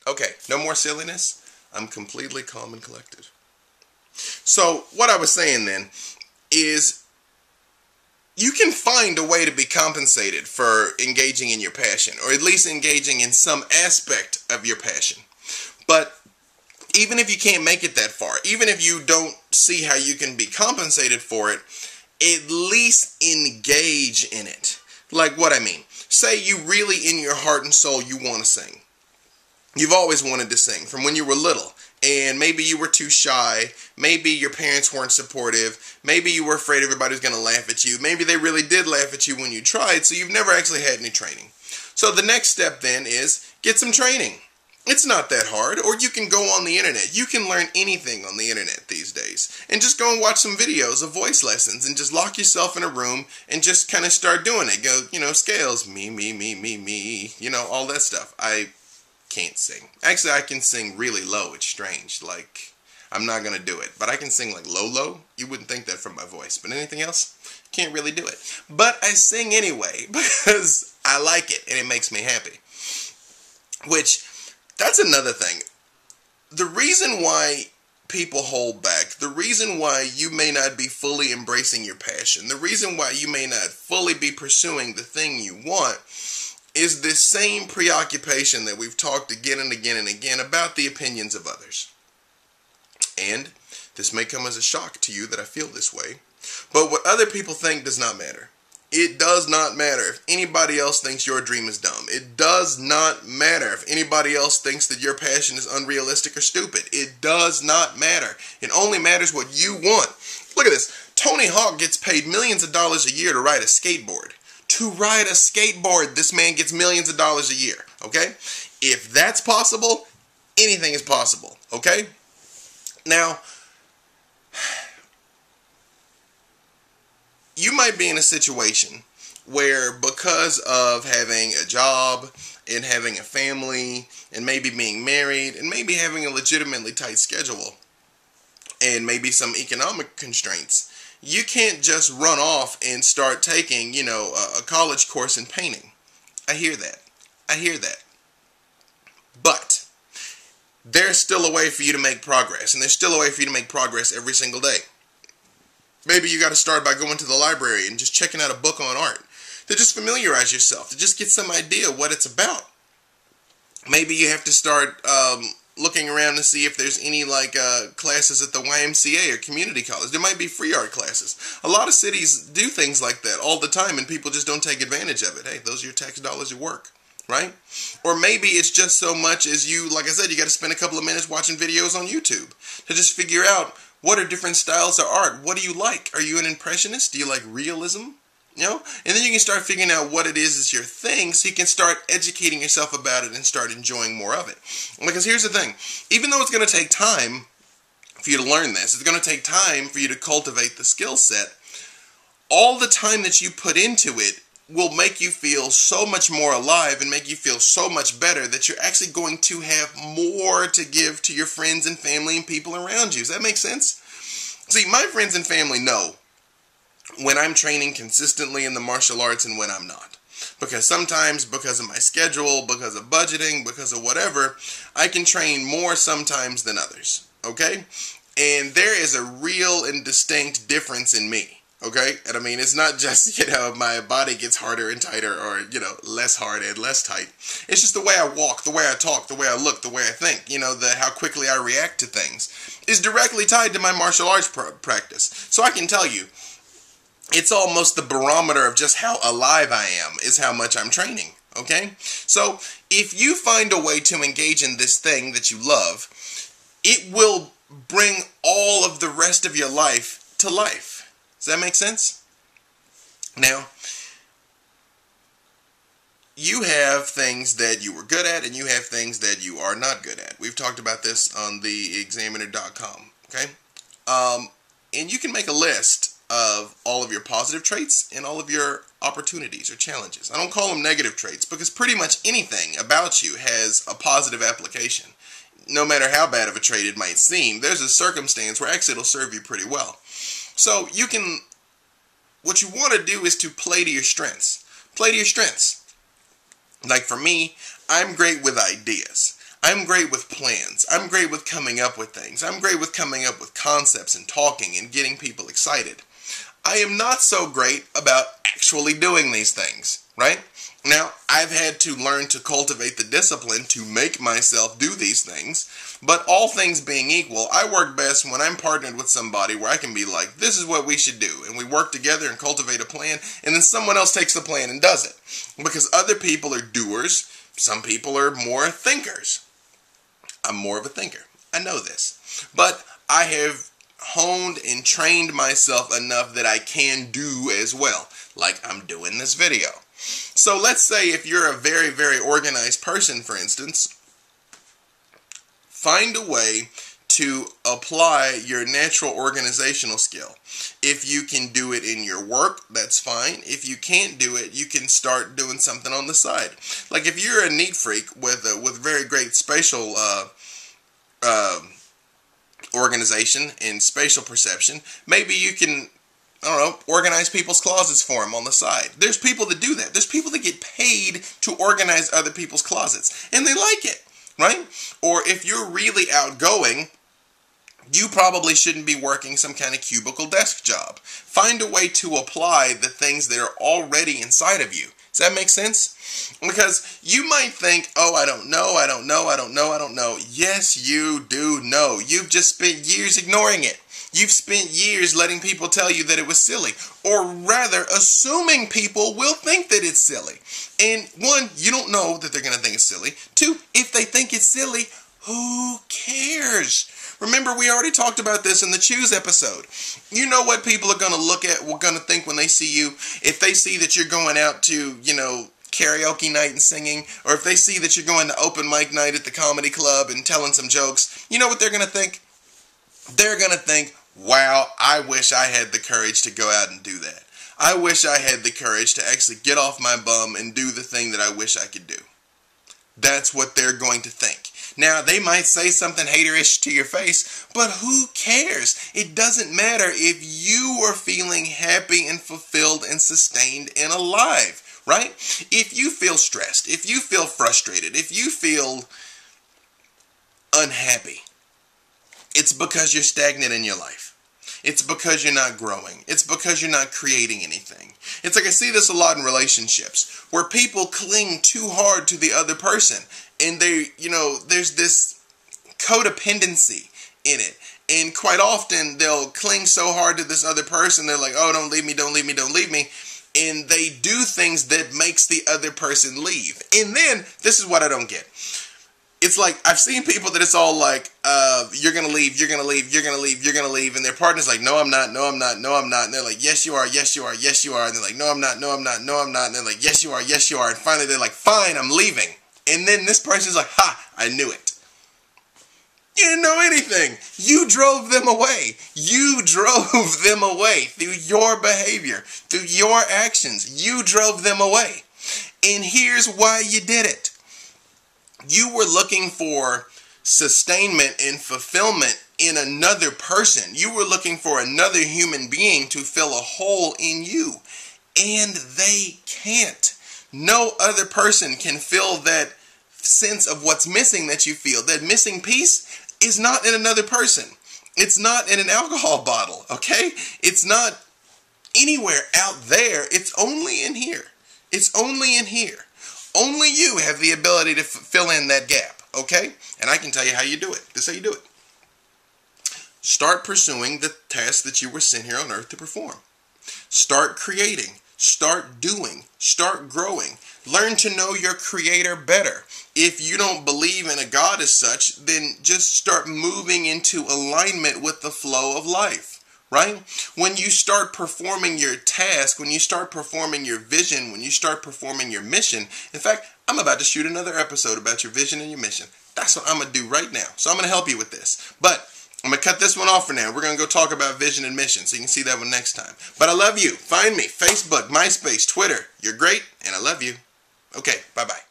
Okay, no more silliness. I'm completely calm and collected. So, what I was saying then is you can find a way to be compensated for engaging in your passion, or at least engaging in some aspect of your passion. But even if you can't make it that far, even if you don't see how you can be compensated for it, at least engage in it. Like what I mean. Say you really, in your heart and soul, you want to sing. You've always wanted to sing from when you were little. And maybe you were too shy. Maybe your parents weren't supportive. Maybe you were afraid everybody was going to laugh at you. Maybe they really did laugh at you when you tried, so you've never actually had any training. So the next step then is get some training. It's not that hard, or you can go on the internet. You can learn anything on the internet these days. And just go and watch some videos of voice lessons and just lock yourself in a room and just kind of start doing it. Go, scales, me, all that stuff. I can't sing. Actually, I can sing really low. It's strange. Like, I'm not going to do it. But I can sing like low. You wouldn't think that from my voice. But anything else, can't really do it. But I sing anyway because I like it and it makes me happy. Which, that's another thing. The reason why people hold back, the reason why you may not be fully embracing your passion, the reason why you may not fully be pursuing the thing you want is this same preoccupation that we've talked again and again and again about the opinions of others. And this may come as a shock to you that I feel this way, but what other people think does not matter. It does not matter if anybody else thinks your dream is dumb. It does not matter if anybody else thinks that your passion is unrealistic or stupid. It does not matter. It only matters what you want. Look at this. Tony Hawk gets paid millions of dollars a year to ride a skateboard. To ride a skateboard, this man gets millions of dollars a year. Okay? If that's possible, anything is possible. Okay? Now, you might be in a situation where because of having a job and having a family and maybe being married and maybe having a legitimately tight schedule and maybe some economic constraints, you can't just run off and start taking, a college course in painting. I hear that. But there's still a way for you to make progress, and there's still a way for you to make progress every single day. Maybe you got to start by going to the library and just checking out a book on art to just familiarize yourself, to just get some idea what it's about. Maybe you have to start looking around to see if there's any classes at the YMCA or community college. There might be free art classes. A lot of cities do things like that all the time, and people just don't take advantage of it. Hey, those are your tax dollars at work, right? Or maybe it's just so much as you, like I said, you got to spend a couple of minutes watching videos on YouTube to just figure out what are different styles of art. What do you like? Are you an impressionist? Do you like realism? And then you can start figuring out what it is your thing, so you can start educating yourself about it and start enjoying more of it. Because here's the thing. Even though it's going to take time for you to learn this, it's going to take time for you to cultivate the skill set, all the time that you put into it will make you feel so much more alive and make you feel so much better that you're actually going to have more to give to your friends and family and people around you. Does that make sense? See, my friends and family know when I'm training consistently in the martial arts and when I'm not. Because sometimes, because of my schedule, because of budgeting, because of whatever, I can train more sometimes than others. Okay? And there is a real and distinct difference in me. Okay? And I mean, it's not just, my body gets harder and tighter or, less hard and less tight. It's just the way I walk, the way I talk, the way I look, the way I think, how quickly I react to things is directly tied to my martial arts practice. So I can tell you, it's almost the barometer of just how alive I am is how much I'm training. Okay? So if you find a way to engage in this thing that you love, it will bring all of the rest of your life to life. Does that make sense? Now, you have things that you were good at and you have things that you are not good at. We've talked about this on theexaminer.com, okay? And you can make a list of all of your positive traits and all of your opportunities or challenges. I don't call them negative traits because pretty much anything about you has a positive application. No matter how bad of a trait it might seem, there's a circumstance where actually it'll serve you pretty well. So what you want to do is to play to your strengths. Play to your strengths. Like for me, I'm great with ideas. I'm great with plans. I'm great with coming up with things. I'm great with coming up with concepts and talking and getting people excited. I am not so great about actually doing these things, right? Now, I've had to learn to cultivate the discipline to make myself do these things, but all things being equal, I work best when I'm partnered with somebody where I can be like, this is what we should do, and we work together and cultivate a plan, and then someone else takes the plan and does it. Because other people are doers, some people are more thinkers. I'm more of a thinker. I know this. But I have honed and trained myself enough that I can do as well, like I'm doing this video. So let's say if you're a very, very organized person, for instance, find a way to apply your natural organizational skill. If you can do it in your work, that's fine. If you can't do it, you can start doing something on the side. Like if you're a neat freak with very great spatial organization and spatial perception, maybe you can, I don't know, organize people's closets for them on the side. There's people that do that. There's people that get paid to organize other people's closets, and they like it, right? Or if you're really outgoing, you probably shouldn't be working some kind of cubicle desk job. Find a way to apply the things that are already inside of you. Does that make sense? Because you might think, oh, I don't know. Yes, you do know. You've just spent years ignoring it. You've spent years letting people tell you that it was silly, or rather assuming people will think that it's silly. And one, you don't know that they're going to think it's silly. Two, if they think it's silly, who cares? Remember, we already talked about this in the Choose episode. You know what people are going to look at, going to think when they see you. If they see that you're going out to, karaoke night and singing, or if they see that you're going to open mic night at the comedy club and telling some jokes, you know what they're going to think? They're going to think, wow, I wish I had the courage to go out and do that. I wish I had the courage to actually get off my bum and do the thing that I wish I could do. That's what they're going to think. Now, they might say something haterish to your face, but who cares? It doesn't matter if you are feeling happy and fulfilled and sustained and alive, right? If you feel stressed, if you feel frustrated, if you feel unhappy, it's because you're stagnant in your life. It's because you're not growing. It's because you're not creating anything. It's like I see this a lot in relationships where people cling too hard to the other person, and there's this codependency in it. And quite often they'll cling so hard to this other person, they're like, oh, don't leave me, don't leave me, don't leave me. And they do things that makes the other person leave. And then, this is what I don't get. It's like, I've seen people that it's all like, you're going to leave, you're going to leave, you're going to leave, you're going to leave. And their partner's like, no, I'm not, no, I'm not, no, I'm not. And they're like, yes, you are, yes, you are, yes, you are. And they're like, no, I'm not, no, I'm not, no, I'm not. And they're like, yes, you are, yes, you are. And finally they're like, fine, I'm leaving. And then this person's like, ha, I knew it. You didn't know anything. You drove them away. You drove them away through your behavior, through your actions. You drove them away. And here's why you did it. You were looking for sustainment and fulfillment in another person. You were looking for another human being to fill a hole in you. And they can't. No other person can fill that sense of what's missing that you feel. That missing piece is not in another person. It's not in an alcohol bottle, okay? It's not anywhere out there. It's only in here. It's only in here. Only you have the ability to fill in that gap, okay? And I can tell you how you do it. This is how you do it. Start pursuing the task that you were sent here on earth to perform. Start creating. Start doing. Start growing. Learn to know your creator better. If you don't believe in a God as such, then just start moving into alignment with the flow of life. Right? When you start performing your task, when you start performing your vision, when you start performing your mission. In fact, I'm about to shoot another episode about your vision and your mission. That's what I'm going to do right now. So I'm going to help you with this. But I'm going to cut this one off for now. We're going to go talk about vision and mission, so you can see that one next time. But I love you. Find me. Facebook, MySpace, Twitter. You're great, and I love you. Okay, bye-bye.